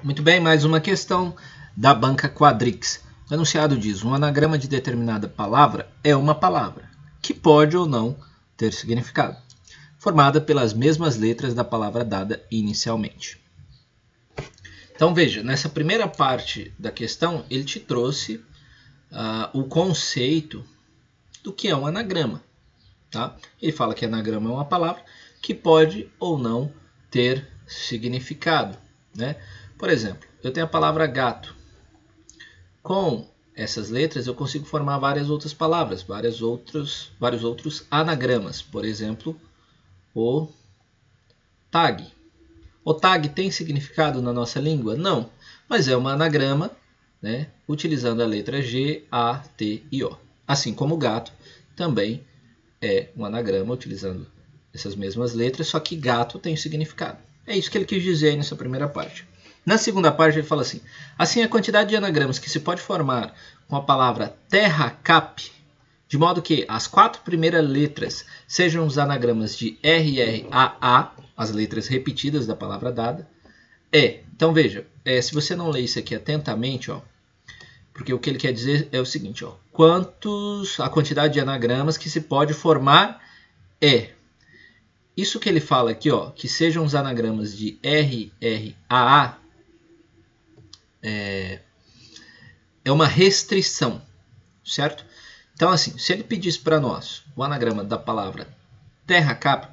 Muito bem, mais uma questão da banca Quadrix. O enunciado diz: um anagrama de determinada palavra é uma palavra, que pode ou não ter significado, formada pelas mesmas letras da palavra dada inicialmente. Então veja, nessa primeira parte da questão, ele te trouxe o conceito do que é um anagrama. Tá? Ele fala que anagrama é uma palavra que pode ou não ter significado, né? Por exemplo, eu tenho a palavra gato. Com essas letras eu consigo formar várias outras palavras, vários outros anagramas. Por exemplo, o tag. O tag tem significado na nossa língua? Não, mas é um anagrama, né, utilizando a letra G, A, T e O. Assim como o gato também é um anagrama utilizando essas mesmas letras, só que gato tem significado. É isso que ele quis dizer aí nessa primeira parte. Na segunda parte ele fala assim: assim a quantidade de anagramas que se pode formar com a palavra terra-cap, de modo que as 4 primeiras letras sejam os anagramas de RRAA, as letras repetidas da palavra dada, então veja, se você não ler isso aqui atentamente, porque o que ele quer dizer é o seguinte, a quantidade de anagramas que se pode formar isso que ele fala aqui, que sejam os anagramas de RRAA, é uma restrição, certo? Então, assim, se ele pedisse para nós o anagrama da palavra terra-cap,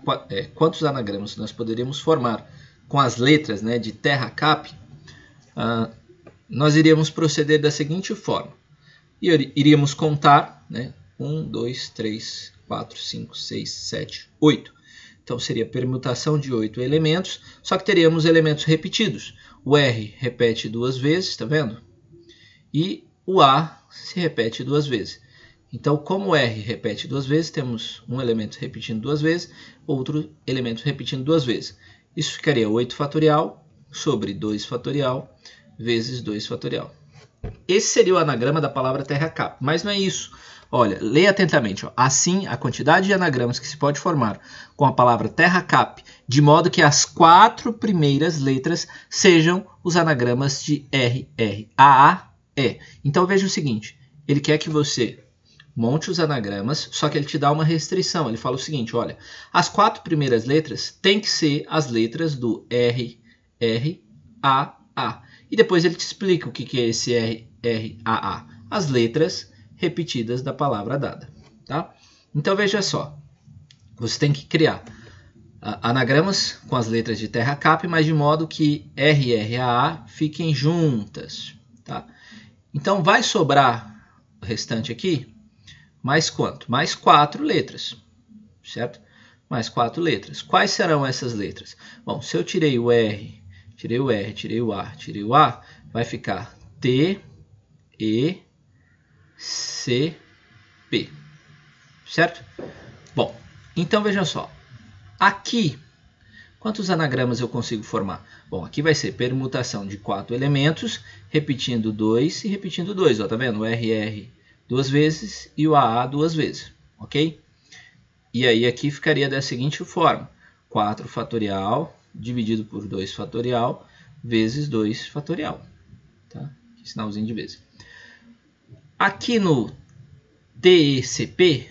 quantos anagramas nós poderíamos formar com as letras, né, de terra-cap, nós iríamos proceder da seguinte forma. Iríamos contar, né, 1, 2, 3, 4, 5, 6, 7, 8. Então, seria permutação de 8 elementos, só que teríamos elementos repetidos. O R repete 2 vezes, está vendo? E o A se repete 2 vezes. Então, como o R repete 2 vezes, temos um elemento repetindo 2 vezes, outro elemento repetindo 2 vezes. Isso ficaria 8 fatorial sobre 2 fatorial vezes 2 fatorial. Esse seria o anagrama da palavra terra-cap, mas não é isso. Olha, leia atentamente. Assim, a quantidade de anagramas que se pode formar com a palavra terra-cap, de modo que as 4 primeiras letras sejam os anagramas de RRAA-E. Então veja o seguinte, ele quer que você monte os anagramas, só que ele te dá uma restrição. Ele fala o seguinte, olha, as 4 primeiras letras têm que ser as letras do RRAA. E depois ele te explica o que é esse RRAA. As letras repetidas da palavra dada. Tá? Então veja só, você tem que criar anagramas com as letras de terra-cap, mas de modo que RRAA fiquem juntas. Tá? Então vai sobrar o restante aqui, mais quanto? Mais 4 letras, certo? Mais 4 letras. Quais serão essas letras? Bom, se eu tirei o R, tirei o R, tirei o A, tirei o A, vai ficar T, E, C, P, certo? Bom, então veja só, aqui, quantos anagramas eu consigo formar? Bom, aqui vai ser permutação de 4 elementos, repetindo 2 e repetindo 2, tá vendo? O RR 2 vezes e o AA 2 vezes, ok? E aí aqui ficaria da seguinte forma, 4 fatorial dividido por 2 fatorial vezes 2 fatorial, tá? Sinalzinho de vezes. Aqui no TECP,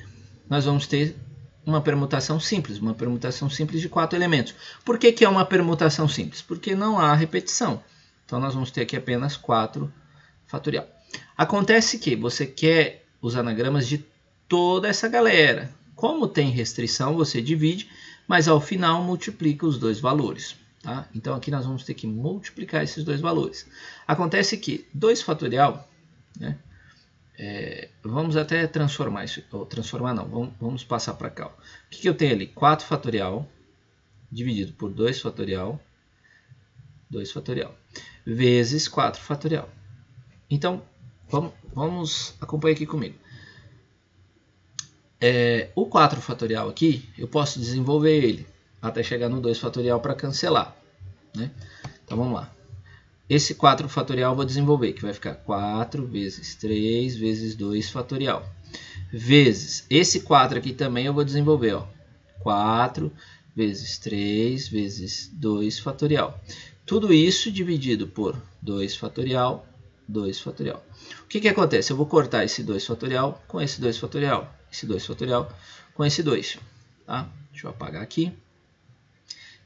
nós vamos ter uma permutação simples de 4 elementos. Por que é uma permutação simples? Porque não há repetição. Então, nós vamos ter aqui apenas 4 fatorial. Acontece que você quer os anagramas de toda essa galera. Como tem restrição, você divide, mas ao final multiplica os dois valores. Tá? Então, aqui nós vamos ter que multiplicar esses dois valores. Acontece que 2 fatorial, né? Vamos até transformar isso, ou transformar não, vamos passar para cá. O que eu tenho ali? 4 fatorial dividido por 2 fatorial, vezes 4 fatorial. Então, vamos acompanhar aqui comigo. O 4 fatorial aqui, eu posso desenvolver ele até chegar no 2 fatorial para cancelar, né? Então, vamos lá. Esse 4 fatorial eu vou desenvolver, que vai ficar 4 vezes 3 vezes 2 fatorial. Vezes, esse 4 aqui também eu vou desenvolver, 4 vezes 3 vezes 2 fatorial. Tudo isso dividido por 2 fatorial, 2 fatorial. O que acontece? Eu vou cortar esse 2 fatorial com esse 2 fatorial, esse 2 fatorial com esse 2. Tá? Deixa eu apagar aqui.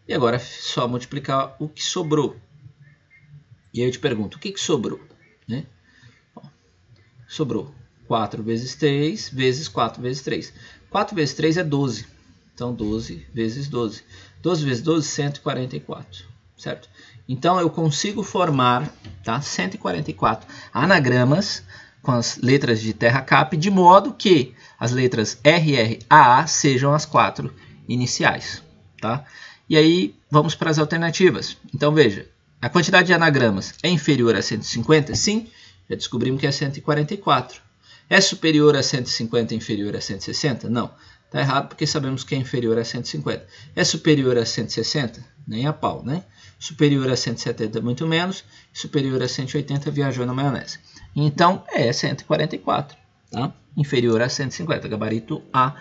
E agora é só multiplicar o que sobrou. E aí eu te pergunto, o que sobrou? Né? Bom, sobrou 4 vezes 3 vezes 4 vezes 3. 4 vezes 3 é 12. Então, 12 vezes 12. 12 vezes 12, 144. Certo? Então, eu consigo formar, tá, 144 anagramas com as letras de terra cap, de modo que as letras RR, AA sejam as 4 iniciais. Tá? E aí, vamos para as alternativas. Então, veja, a quantidade de anagramas é inferior a 150? Sim, já descobrimos que é 144. É superior a 150 e inferior a 160? Não. Está errado porque sabemos que é inferior a 150. É superior a 160? Nem a pau, né? Superior a 170, muito menos. Superior a 180, viajou na maionese. Então, é 144. Tá? Inferior a 150, gabarito A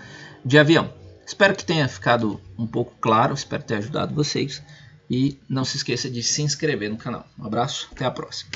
de avião. Espero que tenha ficado um pouco claro. Espero ter ajudado vocês. E não se esqueça de se inscrever no canal. Um abraço, até a próxima.